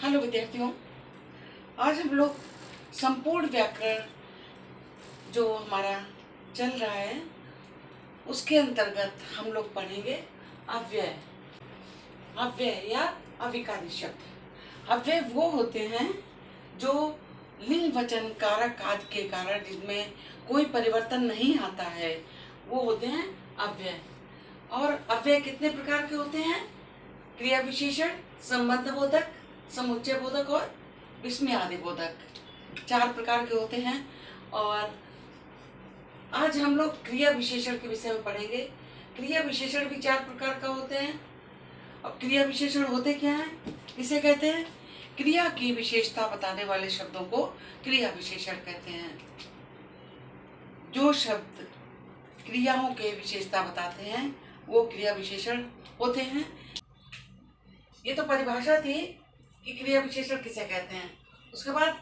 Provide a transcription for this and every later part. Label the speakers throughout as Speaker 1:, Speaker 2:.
Speaker 1: Hello विद्यार्थियों, आज हम लोग संपूर्ण व्याकरण जो हमारा चल रहा है उसके अंतर्गत हम लोग पढ़ेंगे अव्यय। अव्यय या अविकारी शब्द। अव्यय वो होते हैं जो लिंग वचन कारक आदि के कारण जिसमें कोई परिवर्तन नहीं आता है, वो होते हैं अव्यय। और अव्यय कितने प्रकार के होते हैं? क्रिया विशेषण, संबंध बोधक, समुच्चय बोधक और विस्मयादि बोधक, 4 प्रकार के होते हैं। और आज हम लोग क्रिया विशेषण के विषय में पढ़ेंगे। क्रिया विशेषण भी 4 प्रकार का होते हैं। अब क्रिया विशेषण होते क्या हैं? इसे कहते हैं क्रिया की विशेषता बताने वाले शब्दों को क्रिया विशेषण कहते हैं। जो शब्द क्रियाओं के विशेषता बताते हैं वो क्रिया विशेषण होते हैं। ये तो परिभाषा थी कि क्रिया विशेषण किसे कहते हैं। उसके बाद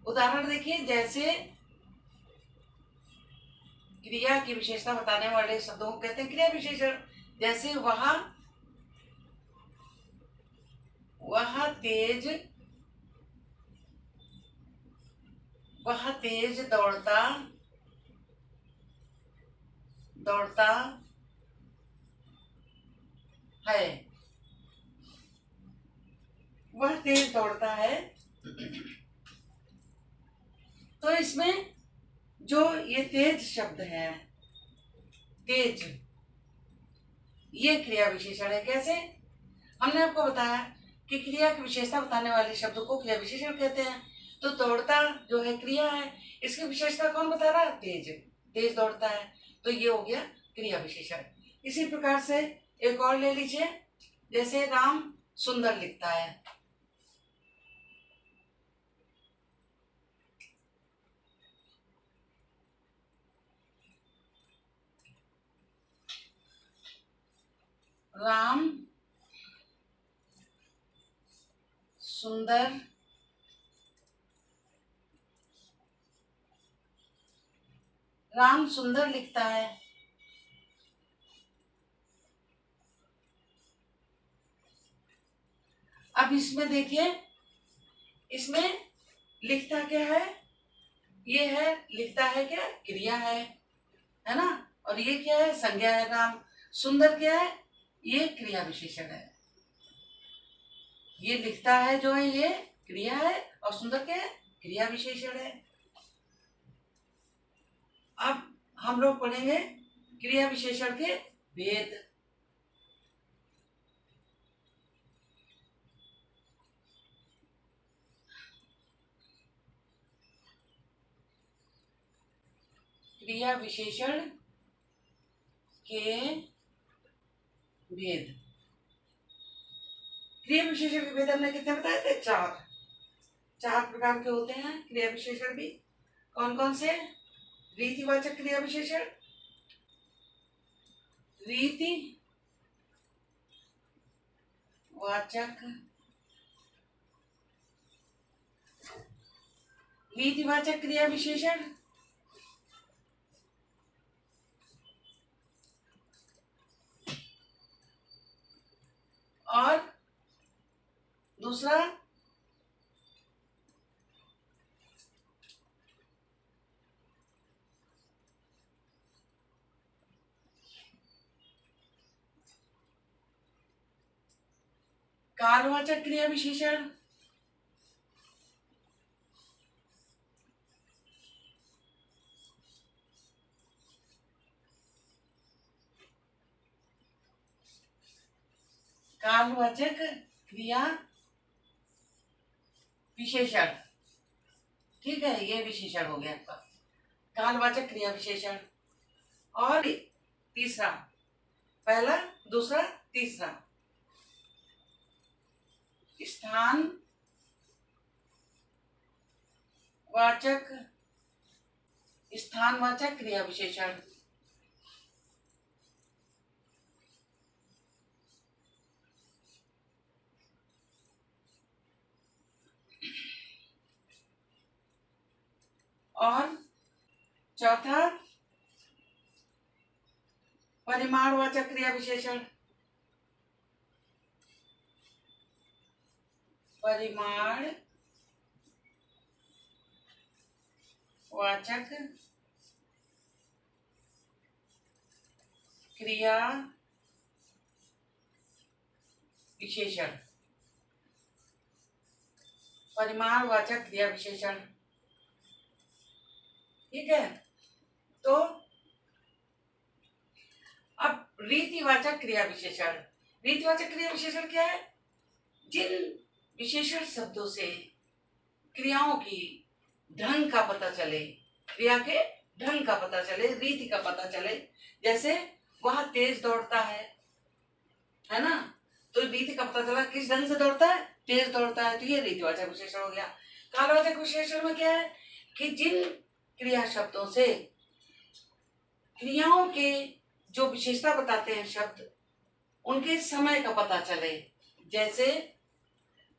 Speaker 1: उदाहरण देखिए, जैसे क्रिया की विशेषता बताने वाले शब्दों को कहते हैं क्रिया विशेषण। जैसे वह तेज दौड़ता है। वह तेज दौड़ता है। तो इसमें जो ये तेज शब्द है, तेज, ये क्रिया विशेषण है। कैसे? हमने आपको बताया कि क्रिया की विशेषता बताने वाले शब्द को क्रिया विशेषण कहते हैं। तो दौड़ता जो है क्रिया है, इसकी विशेषता कौन बता रहा है? तेज। तेज दौड़ता है, तो ये हो गया क्रिया विशेषण। इसी प्रकार से एक और ले लीजिए, जैसे राम सुंदर लिखता है। राम सुंदर लिखता है। अब इसमें देखिए, इसमें लिखता क्या है? ये है, लिखता है क्या? क्रिया है ना। और ये क्या है? संज्ञा है। राम सुंदर क्या है? ये क्रिया विशेषण है। ये लिखता है जो है ये क्रिया है, और सुंदर क्या है? क्रिया विशेषण है। अब हम लोग पढ़ेंगे क्रिया विशेषण के भेद। क्रिया विशेषण के भेद। क्रिया विशेषण के भेद हमने कितने बताए थे? 4 प्रकार के होते हैं क्रिया विशेषण भी। कौन कौन से? रीतिवाचक क्रिया विशेषण, रीतिवाचक क्रिया विशेषण, और दूसरा कालवाचक क्रिया विशेषण। कालवाचक क्रिया विशेषण, ठीक है, ये विशेषण हो गया आपका कालवाचक क्रिया विशेषण। और तीसरा, पहला, दूसरा, तीसरा, स्थानवाचक क्रिया विशेषण। और चौथा, परिमाणवाचक क्रिया विशेषण। परिमाण वाचक क्रिया विशेषण। परिमाणवाचक क्रिया विशेषण, ठीक है। तो अब रीतिवाचक क्रिया विशेषण। रीतिवाचक क्रिया विशेषण क्या है? जिन विशेषण शब्दों से क्रियाओं की ढंग का पता चले, क्रिया के ढंग का पता चले, रीति का पता चले। जैसे वह तेज दौड़ता है ना, तो रीति का पता चला किस ढंग से दौड़ता है, तेज दौड़ता है, तो ये रीतिवाचक विशेषण हो गया। कालवाचक विशेषण में क्या है कि जिन क्रिया शब्दों से क्रियाओं के जो विशेषता बताते हैं शब्द, उनके समय का पता चले। जैसे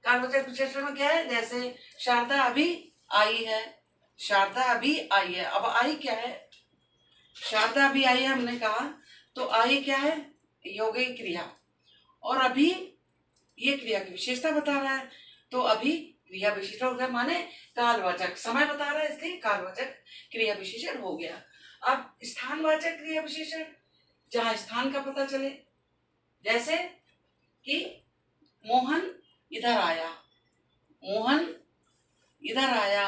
Speaker 1: कालवाचक विशेषण में क्या है? जैसे शारदा अभी आई है, शारदा अभी आई है। अब आई क्या है? शारदा अभी आई है हमने कहा, तो आई क्या है? ये हो गई क्रिया, और अभी ये क्रिया की विशेषता बता रहा है, तो अभी क्रिया विशेषण हो गया, माने कालवाचक समय बता रहा है, इसलिए कालवाचक क्रिया विशेषण हो गया। अब स्थानवाचक क्रिया विशेषण, जहां स्थान का पता चले। जैसे कि मोहन इधर आया, मोहन इधर आया,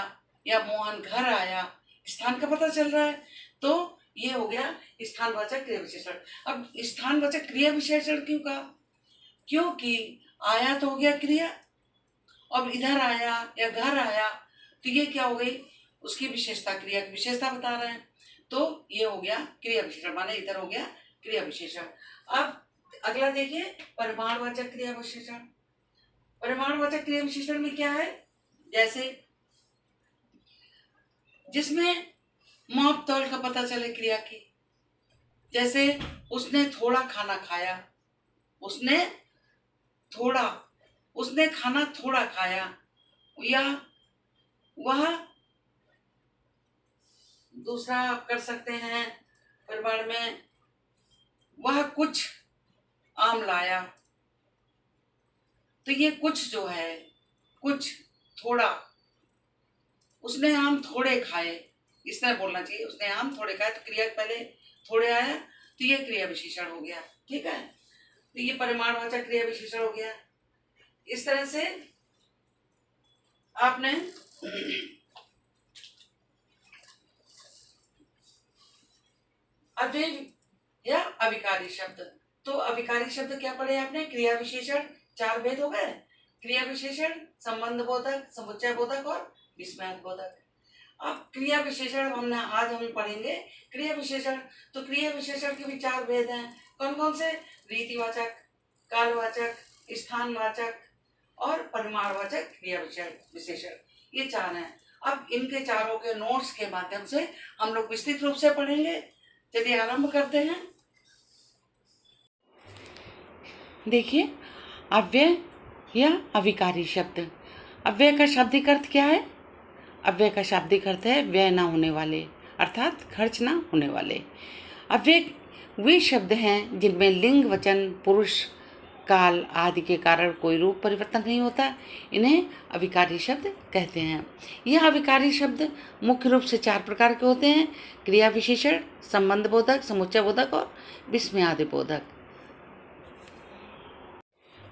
Speaker 1: या मोहन घर आया, स्थान का पता चल रहा है, तो ये हो गया स्थानवाचक क्रिया विशेषण। अब स्थानवाचक क्रिया विशेषण क्यों कहा? क्योंकि आया तो हो गया क्रिया, अब इधर आया या घर आया, तो ये क्या हो गई? उसकी विशेषता, क्रिया की विशेषता बता रहे हैं, तो ये हो गया क्रिया विशेषण, माने इधर हो गया क्रिया विशेषण। अब अगला देखिए, परिमाणवाचक क्रिया विशेषण। परिमाणवाचक क्रिया विशेषण में क्या है? जैसे जिसमें माप तौल का पता चले क्रिया की। जैसे उसने थोड़ा खाना खाया, उसने खाना थोड़ा खाया, या वह दूसरा आप कर सकते हैं परिमाण में, वह कुछ आम लाया। तो ये कुछ जो है, कुछ, थोड़ा, उसने आम थोड़े खाए, इस तरह बोलना चाहिए। उसने आम थोड़े खाए, तो क्रिया पहले थोड़े आया, तो ये क्रिया विशेषण हो गया, ठीक है। तो ये परिमाणवाचक क्रिया विशेषण हो गया। इस तरह से आपने अव्यय या अविकारी शब्द, तो अविकारी शब्द क्या पढ़े आपने? क्रिया विशेषण, चार भेद हो गए। क्रिया विशेषण, संबंध बोधक, समुच्चय बोधक और विस्मय बोधक। अब क्रिया विशेषण आज हम पढ़ेंगे क्रिया विशेषण। तो क्रिया विशेषण के भी चार भेद हैं। कौन कौन से? रीतिवाचक, कालवाचक, स्थानवाचक और परिमाणवाचक क्रिया विशेषण, ये चार हैं। अब इनके चारों के नोट्स के माध्यम से हम लोग विस्तृत रूप से पढ़ेंगे। चलिए आरंभ करते हैं। देखिए, अव्यय या अविकारी शब्द। अव्यय का शाब्दिक अर्थ क्या है? अव्यय का शाब्दिक अर्थ है व्यय ना होने वाले, अर्थात खर्च ना होने वाले। अव्यय वे शब्द हैं जिनमें लिंग, वचन, पुरुष, काल आदि के कारण कोई रूप परिवर्तन नहीं होता, इन्हें अविकारी शब्द कहते हैं। यह अविकारी शब्द मुख्य रूप से चार प्रकार के होते हैं: क्रिया विशेषण, संबंध बोधक, समुच्चय बोधक और विस्मयादि बोधक।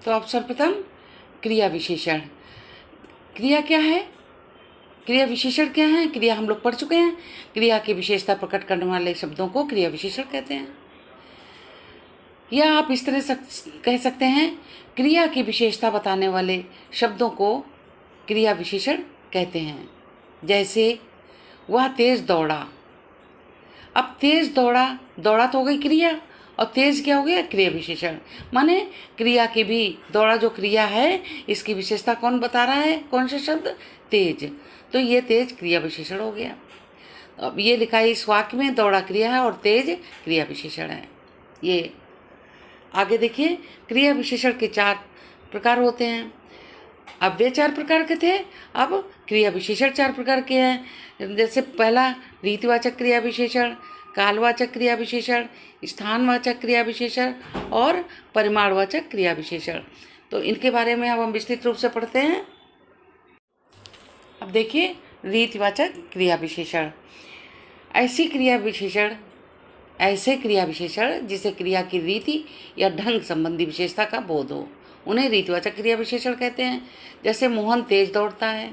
Speaker 1: तो अब सर्वप्रथम क्रिया विशेषण। क्रिया क्या है? क्रिया विशेषण क्या है? क्रिया हम लोग पढ़ चुके हैं। क्रिया की विशेषता प्रकट करने वाले शब्दों को क्रिया विशेषण कहते हैं। या आप इस तरह कह सकते हैं, क्रिया की विशेषता बताने वाले शब्दों को क्रिया विशेषण कहते हैं। जैसे वह तेज दौड़ा। अब तेज दौड़ा, दौड़ा तो हो गई क्रिया, और तेज क्या हो गया? क्रिया विशेषण। माने क्रिया की भी, दौड़ा जो क्रिया है, इसकी विशेषता कौन बता रहा है? कौन सा शब्द? तेज। तो ये तेज क्रिया विशेषण हो गया। अब ये लिखा है इस वाक्य में, दौड़ा क्रिया है और तेज क्रिया विशेषण है। ये आगे देखिए, क्रिया विशेषण के चार प्रकार होते हैं। अव्यय चार प्रकार के थे, अब क्रिया विशेषण चार प्रकार के हैं। जैसे पहला रीतिवाचक क्रिया विशेषण, कालवाचक क्रिया विशेषण, स्थानवाचक क्रिया विशेषण और परिमाणवाचक क्रिया विशेषण। तो इनके बारे में अब हम विस्तृत रूप से पढ़ते हैं। अब देखिए रीतिवाचक क्रिया विशेषण। ऐसे क्रिया विशेषण जिसे क्रिया की रीति या ढंग संबंधी विशेषता का बोध हो, उन्हें रीतिवाचक क्रिया विशेषण कहते हैं। जैसे मोहन तेज दौड़ता है,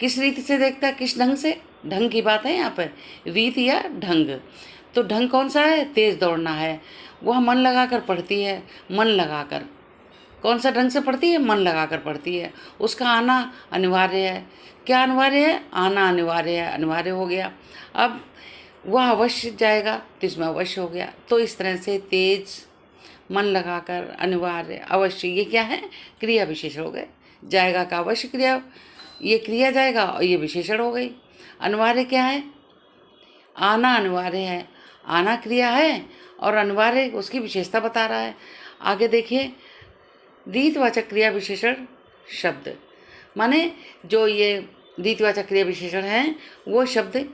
Speaker 1: किस रीति से देखता है, किस ढंग से, ढंग की बात है यहाँ पर, रीति या ढंग। तो ढंग कौन सा है, तेज दौड़ना है। वह मन लगाकर पढ़ती है, मन लगाकर, कौन सा ढंग से पढ़ती है, मन लगाकर पढ़ती है। उसका आना अनिवार्य है, क्या अनिवार्य है, आना अनिवार्य है, अनिवार्य हो गया। अब वह अवश्य जाएगा तो इसमें अवश्य हो गया। तो इस तरह से तेज, मन लगाकर, अनिवार्य, अवश्य, ये क्या है, क्रिया विशेषण हो गए। जाएगा का अवश्य क्रिया, ये क्रिया जाएगा और ये विशेषण हो गई। अनिवार्य क्या है, आना अनिवार्य है, आना क्रिया है और अनिवार्य उसकी विशेषता बता रहा है। आगे देखिए रीतिवाचक क्रिया विशेषण शब्द, माने जो ये रीतिवाचक क्रिया विशेषण हैं वो शब्द,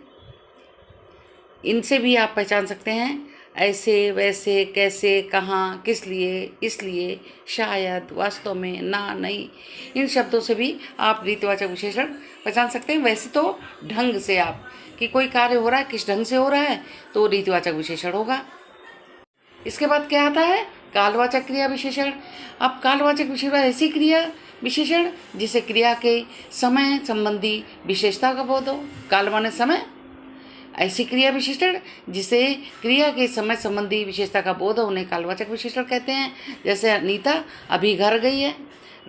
Speaker 1: इनसे भी आप पहचान सकते हैं। ऐसे, वैसे, कैसे, कहाँ, किस लिए, इसलिए, शायद, वास्तव में, ना, नहीं, इन शब्दों से भी आप रीतिवाचक विशेषण पहचान सकते हैं। वैसे तो ढंग से आप, कि कोई कार्य हो रहा है किस ढंग से हो रहा है तो रीतिवाचक विशेषण होगा। इसके बाद क्या आता है, कालवाचक क्रिया विशेषण। अब कालवाचक विशेषण ऐसी क्रिया विशेषण जिसे क्रिया के समय संबंधी विशेषता का बोध हो। काल माने समय, ऐसी क्रिया विशेषण जिसे क्रिया के समय संबंधी विशेषता का बोध हो, उन्हें कालवाचक विशेषण कहते हैं। जैसे अनीता अभी घर गई है,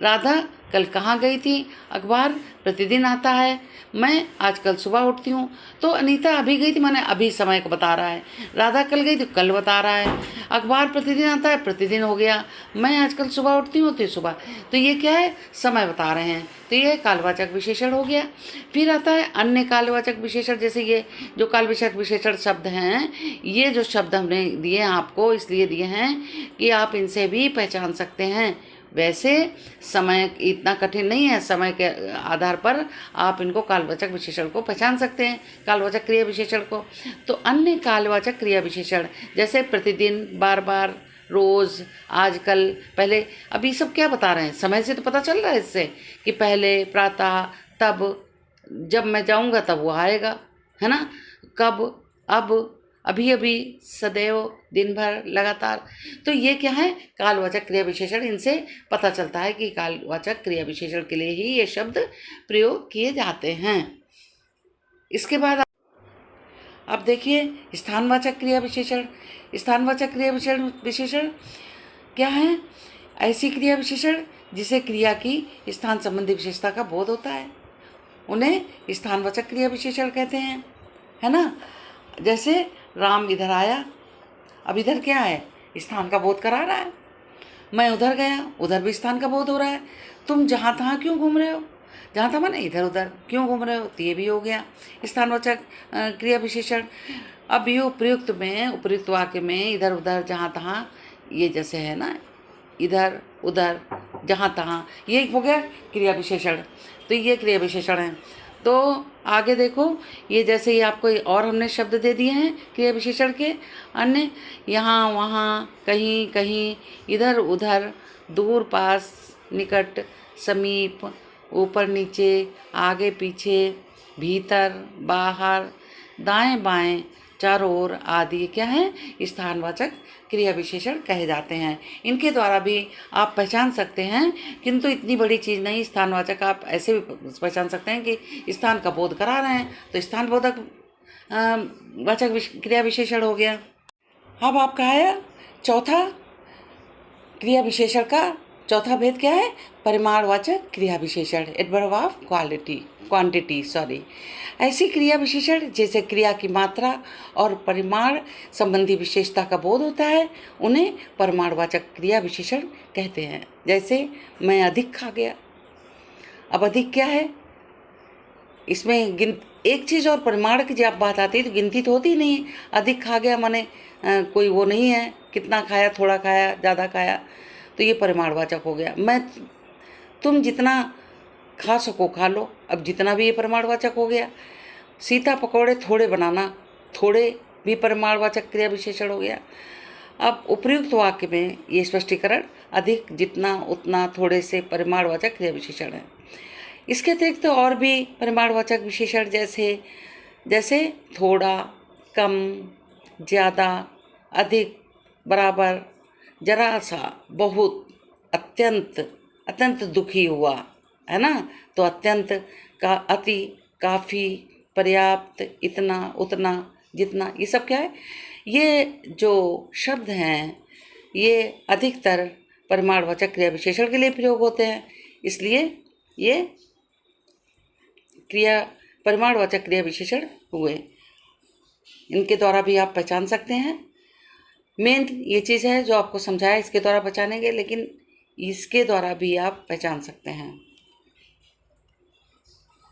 Speaker 1: राधा कल कहाँ गई थी, अखबार प्रतिदिन आता है, मैं आजकल सुबह उठती हूँ। तो अनीता अभी गई थी माने अभी समय को बता रहा है, राधा कल गई थी कल बता रहा है, अखबार प्रतिदिन आता है प्रतिदिन हो गया, मैं आजकल सुबह उठती हूँ तो सुबह, तो ये क्या है, समय बता रहे हैं, तो ये कालवाचक विशेषण हो गया। फिर आता है अन्य कालवाचक विशेषण। जैसे ये जो कालवाचक विशेषण शब्द हैं, ये जो शब्द हमने दिए हैं आपको इसलिए दिए हैं कि आप इनसे भी पहचान सकते हैं। वैसे समय इतना कठिन नहीं है, समय के आधार पर आप इनको कालवाचक विशेषण को पहचान सकते हैं, कालवाचक क्रिया विशेषण को। तो अन्य कालवाचक क्रिया विशेषण जैसे प्रतिदिन, बार बार, रोज़, आजकल, पहले, अब ये सब क्या बता रहे हैं, समय से तो पता चल रहा है इससे कि पहले, प्रातः, तब, जब मैं जाऊंगा तब वो आएगा, है ना, कब, अब, अभी अभी, सदैव, दिन भर, लगातार। तो ये क्या है, कालवाचक क्रिया विशेषण, इनसे पता चलता है कि कालवाचक क्रिया विशेषण के लिए ही ये शब्द प्रयोग किए जाते हैं। इसके बाद अब देखिए स्थानवाचक क्रिया विशेषण। स्थानवाचक क्रिया विशेषण क्या है, ऐसी क्रिया विशेषण जिसे क्रिया की स्थान संबंधी विशेषता का बोध होता है, उन्हें स्थानवाचक क्रिया विशेषण कहते हैं, है ना। जैसे राम इधर आया, अब इधर क्या है, स्थान का बोध करा रहा है। मैं उधर गया, उधर भी स्थान का बोध हो रहा है। तुम जहाँ तहाँ क्यों घूम रहे हो, जहाँ तहाँ माने इधर उधर क्यों घूम रहे हो, तो ये भी हो गया स्थानवाचक क्रिया विशेषण। अब ये उपयुक्त में, उपयुक्त वाक्य में इधर उधर, जहाँ तहाँ, ये जैसे है ना, इधर उधर, जहाँ तहाँ, ये हो गया क्रिया विशेषण। तो ये क्रिया विशेषण है। तो आगे देखो, ये जैसे ही आपको और हमने शब्द दे दिए हैं क्रिया विशेषण के अन्य, यहाँ, वहाँ, कहीं, कहीं, इधर उधर, दूर, पास, निकट, समीप, ऊपर नीचे, आगे पीछे, भीतर, बाहर, दाएं बाएं, चारों ओर आदि क्या है, स्थानवाचक क्रिया विशेषण कहे जाते हैं। इनके द्वारा भी आप पहचान सकते हैं, किंतु इतनी बड़ी चीज़ नहीं। स्थानवाचक आप ऐसे भी पहचान सकते हैं कि स्थान का बोध करा रहे हैं तो स्थान बोधक वाचक क्रिया विशेषण हो गया। अब आपका आया चौथा क्रिया विशेषण का चौथा भेद क्या है, परिमाणवाचक क्रिया विशेषण, एडवर्ब ऑफ क्वांटिटी। ऐसी क्रिया विशेषण जैसे क्रिया की मात्रा और परिमाण संबंधी विशेषता का बोध होता है, उन्हें परिमाणवाचक क्रिया विशेषण कहते हैं। जैसे मैं अधिक खा गया, अब अधिक क्या है, इसमें एक चीज़ और परिमाण की जब बात आती है तो गिनती तो होती नहीं। अधिक खा गया माने कोई वो नहीं है, कितना खाया, थोड़ा खाया, ज़्यादा खाया, तो ये परिमाणवाचक हो गया। तुम जितना खा सको खा लो, अब जितना भी ये परिमाणवाचक हो गया। सीता पकौड़े थोड़े बनाना, थोड़े भी परिमाणवाचक क्रिया विशेषण हो गया। अब उपयुक्त वाक्य में ये स्पष्टीकरण अधिक, जितना, उतना, थोड़े से परिमाणवाचक क्रिया विशेषण है। इसके अतिरिक्त तो और भी परिमाणवाचक विशेषण जैसे जैसे थोड़ा, कम, ज़्यादा, अधिक, बराबर, जरा सा, बहुत, अत्यंत, अत्यंत दुखी हुआ, है ना। तो अत्यंत का, अति, काफ़ी, पर्याप्त, इतना, उतना, जितना, ये सब क्या है, ये जो शब्द हैं ये अधिकतर परिमाणवाचक क्रिया विशेषण के लिए प्रयोग होते हैं। इसलिए ये क्रिया परिमाणवाचक क्रिया विशेषण हुए। इनके द्वारा भी आप पहचान सकते हैं। मेन ये चीज़ है जो आपको समझाया इसके द्वारा पहचानेंगे, लेकिन इसके द्वारा भी आप पहचान सकते हैं।